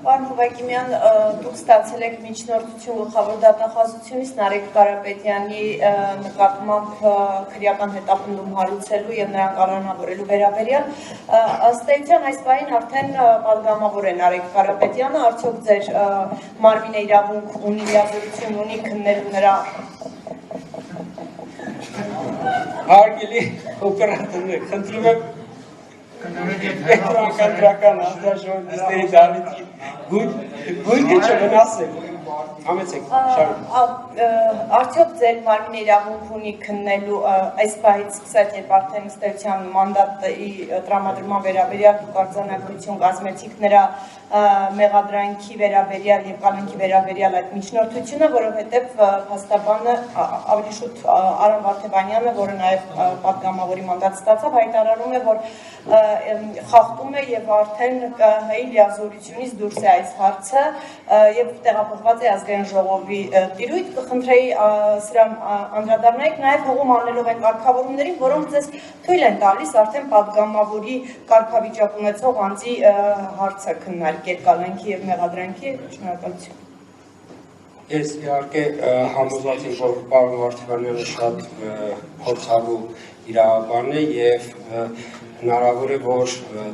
Պարոն Հովակիմյան, դուք ստացել եք միջնորդություն գլխավոր դատախազությունից Նարեկ Կարապետյանի նկատմամբ քրեական հետապնդում հարուցելու եւ նրան կալանավորելու վերաբերյալ, ըստ էության այս պահին արդեն պատգամավոր է Նարեկ Կարապետյանը, արդյոք ձեր մարմինը իրավունք ունի, լիազորություն ունի քննելու նրա Հարգելի օպերատորներ, խնդրում եմ Պետրոն հանրաժողովի Դավիթի գույքը չվնասել։ Համեցեք, շարունակ։ Արդյոք ձեր մարմինը իրավունք ունի քննելու այս պահից սկսած, երբ արդեն ըստ էության մանդատի տրամադրման վերաբերյալ դուք արձանագրություն կազմեցիք նրա մեղադրանքի վերաբերյալ եւ կալանքի վերաբերյալ այդ միջնորդությունը, որովհետեւ փաստաբանը ավելի շուտ Արամ Վարդեվանյանը, որը նաեւ պատգամավորի մանդատ ստացավ, հայտարարում է, որ խախտում է եւ արդեն ԿՀ-ի լիազորությունից դուրս է այս հարցը եւ տեղափոխված է ազգային ժողովի տիրույթ, կխնդրեի սրա անդրադառնայիք նաեւ հողում անելով այն կարգավորումներին, որոնք ձեզ թույլ են տալիս արդեն պատգամավորի կարգավիճակ ունեցող անձի հարցը քննարկել կալանքի եւ մեղադրանքի շնորհակալություն։ Ես իհարկե համոզված եմ, որ պարոն Վարդեվանյանը շատ փորձառու իրավաբան է եւ հնարավոր է, որ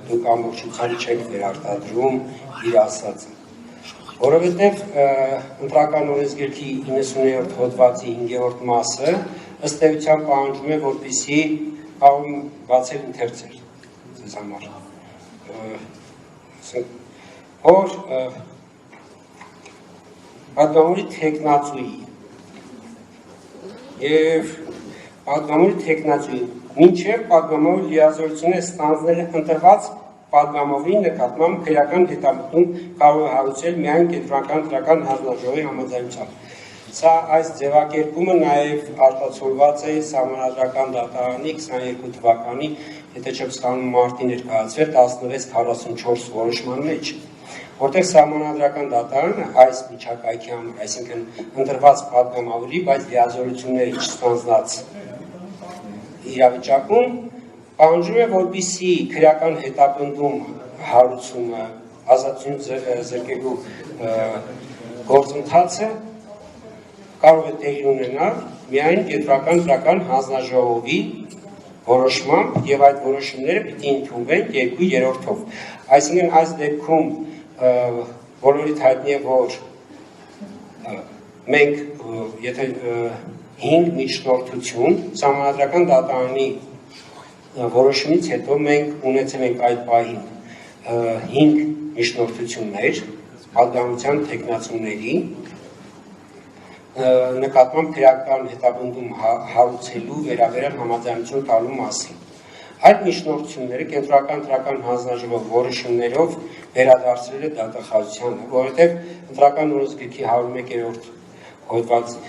դուք ամբողջությամբ չեք վերարտադրում իր ասածը։ Որովհետեւ ընտրական օրենսգրքի 90-րդ հոդվածի 5-րդ մասը ըստ էության պահանջում է, որպեսզի կարող բացել ընթերցել ձեզ համար։ Որ պատգամավորի թեկնածուի եւ պատգամավորի թեկնածուի մինչև պատգամավորի լիազորությունը ստանձնել ընտրված պատգամավորի նկատմամբ քրեական հետապնդում կարող է հարուցել միայն կենտրոնական ընտրական հանձնաժողովի համաձայնությամբ։ Սա այս ձևակերպումը նաև արտացոլված է Սահմանադրական դատարանի 22 թվականի, եթե չեմ սխալվում, մարտի ներկայացվել 1644 որոշման մեջ, որտեղ Սահմանադրական դատարանը այս միջակայքի համար, այսինքն ընտրված պատգամավորի, բայց լիազորությունների չստանձնած իրավիճակում պահանջում է, որպեսզի քրեական հետապնդում հարուցումը, ազատություն զրկելու գործընթացը կարող է տեղի ունենալ միայն կենտրոնական ընտրական հանձնաժողովի որոշմամբ եւ այդ որոշումները պիտի ընդունվեն 2/3-ով։ Այսինքն այս դեպքում բոլորիդ հայտնի է, որ մենք եթե 5 միջնորդություն Սահմանադրական դատարանի որոշումից հետո մենք ունեցել ենք այդ պահին 5 միջնորդություններ պատգամության թեկնածուների նկատմամբ քրեական հետապնդում հարուցելու վերաբերյալ համաձայնություն տալու մասին։ Այդ միջնորդությունները կենտրոնական ընտրական հանձնաժողով որոշումներով վերադարձրել է դատախազությանը, որովհետև ընտրական օրենսգրքի 101-րդ հոդվածի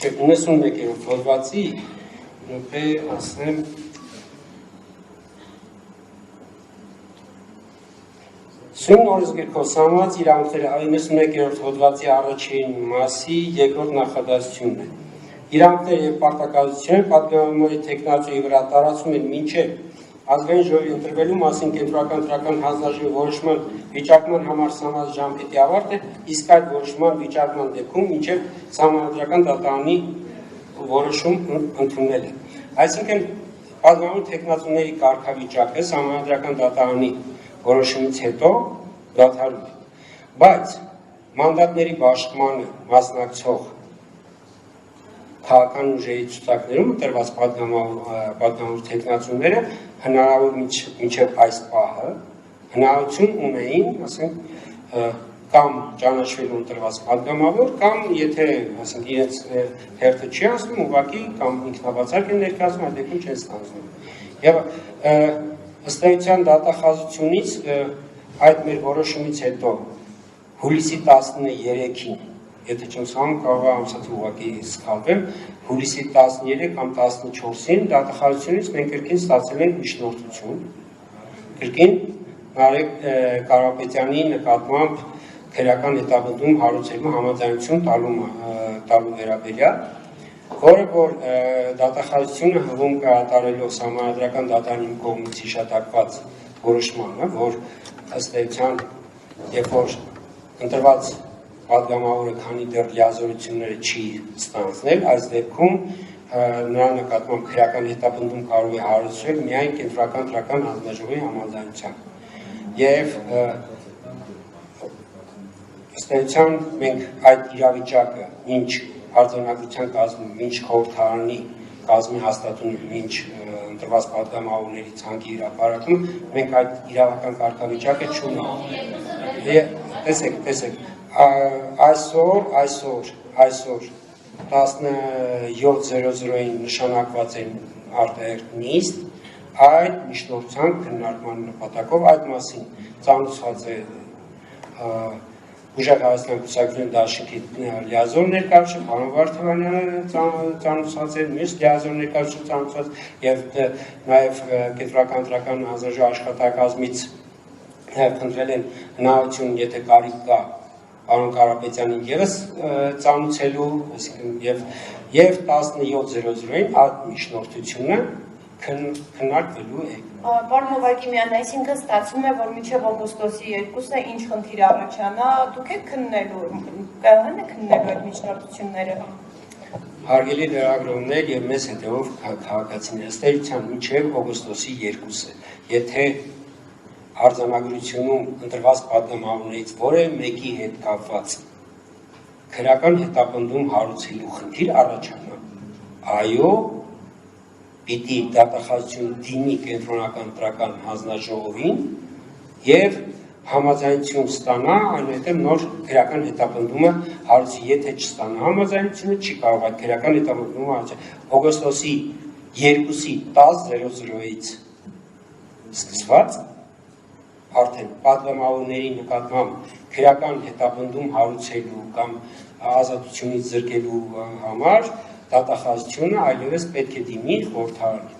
91-րդ հոդվածի ասեմ Սույն օրենսգրքով սահմանված իրավունքները 91-րդ հոդվածի առաջին մասի երկրորդ նախադասությունն է։ Իրավունքները եւ պարտականությունները պատգամավորի թեկնածուի վրա տարածում են մինչեւ ազգային ժողովի ընտրվելու մասին կենտրոնական ընտրական հանձնաժողովի որոշման վիճակման համար սահմանված ժամկետի ավարտը, իսկ այդ որոշման վիճակման դեպքում մինչեւ Սահմանադրական դատարանի որոշում ընդունելը։ Այսինքն պատգամավորի թեկնածուների կարգավիճակը Սահմանադրական դատարանի որոշումից հետո դադարում է, բայց մանդատների բաշխմանը մասնակցող քաղաքական ուժերի ցուցակներում ընտրված պատգամավոր թեկնածուները հնարավոր մինչև այս պահը հնարավորություն ունեին, ասենք, կամ ճանաչվելու ընտրված պատգամավոր, կամ եթե, ասենք, իրենց հերթը չի ասում, ուղղակի կամ ինքնաբացարկ են ներկայացնում, այդ դեպքում չեն ստանձնում։ Եվ ըստ էության դատախազությունից այդ մեր որոշումից հետո հուլիսի 13-ին, եթե չեմ սխալվում, կարող է ամսաթ ուղղակի սխալվեմ, հուլիսի 13 կամ 14-ին դատախազությունից մենք կրկին ստացել ենք միջնորդություն, կրկին Նարեկ Կարապետյանի նկատմամբ քրեական հետապնդում հարուցելու համաձայնություն տալու վերաբերյալ, որը որ դատախազությունը հղում կատարելով սահմանադրական դատարանի կողմից հիշատակված որոշմանը, որ ըստ էության, երբ որ ընտրված պատգամավորը քանի դեռ լիազորությունները չի ստանձնել, այս դեպքում նրա նկատմամբ քրեական հետապնդում կարող է հարուցվել միայն կենտրոնական դրական հանձնաժողովի համաձայնությամբ։ Եվ ըստ էության մենք այդ իրավիճակը ինչ արձանագրության կազմում, ինչ խորհրդարանի կազմի հաստատում, ինչ ընտրված պատգամավորների ցանկի հրապարակում, մենք այդ իրավական կարգավիճակը չունենք։ Տեսեք, այսօր 17:00-ին նշանակված են արտահերթ նիստ, այդ միջնորդության քննարկման նպատակով այդ մասին ծանոթացած է Ուժեղ Հայաստան կուսակցության դաշինքի լիազոր ներկայացուցիչ պարոն Վարդանյանը ծանոթացած է, մյուս լիազոր ներկայացուցիչ ծանոթացած եւ նաեւ կենտրոնական դրական հանձնաժողովի աշխատակազմից խնդրել են հնարավորություն, եթե կարիք կա պարոն Կարապետյանին եւս ծանոթելու, եւ 17:00-ին այդ միջնորդությունը քննարկվելու է։ Պարոն Հովակիմյան, այսինքն ստացվում է, որ մինչև օգոստոսի 2-ը ինչ խնդիր առաջանա, դուք եք քննելու այդ միջնորդությունները։ Հարգելի լրագրողներ եւ մեզ հետեւող քաղաքացիներ, ըստ էության մինչև օգոստոսի 2-ը, եթե արձանագրությունում ընտրված պատգամավորներից որևէ մեկի հետ կապված քրեական հետապնդում հարուցելու խնդիր առաջանա, այո, պիտի դատախազությունը դիմի կենտրոնական դրական հանձնաժողովին եւ համաձայնություն ստանա, այնուհետեւ նոր քրեական հետապնդումը հարուցի, եթե չստանա համաձայնությունը, չի կարող այդ քրեական հետապնդումը հարուցել։ Օգոստոսի 2-ի 10:00-ից սկսված արդեն պատգամավորների նկատմամբ քրեական հետապնդում հարուցելու կամ ազատությունից զրկելու համար դատախազությունը այլևս պետք է դիմի խորհրդարանի։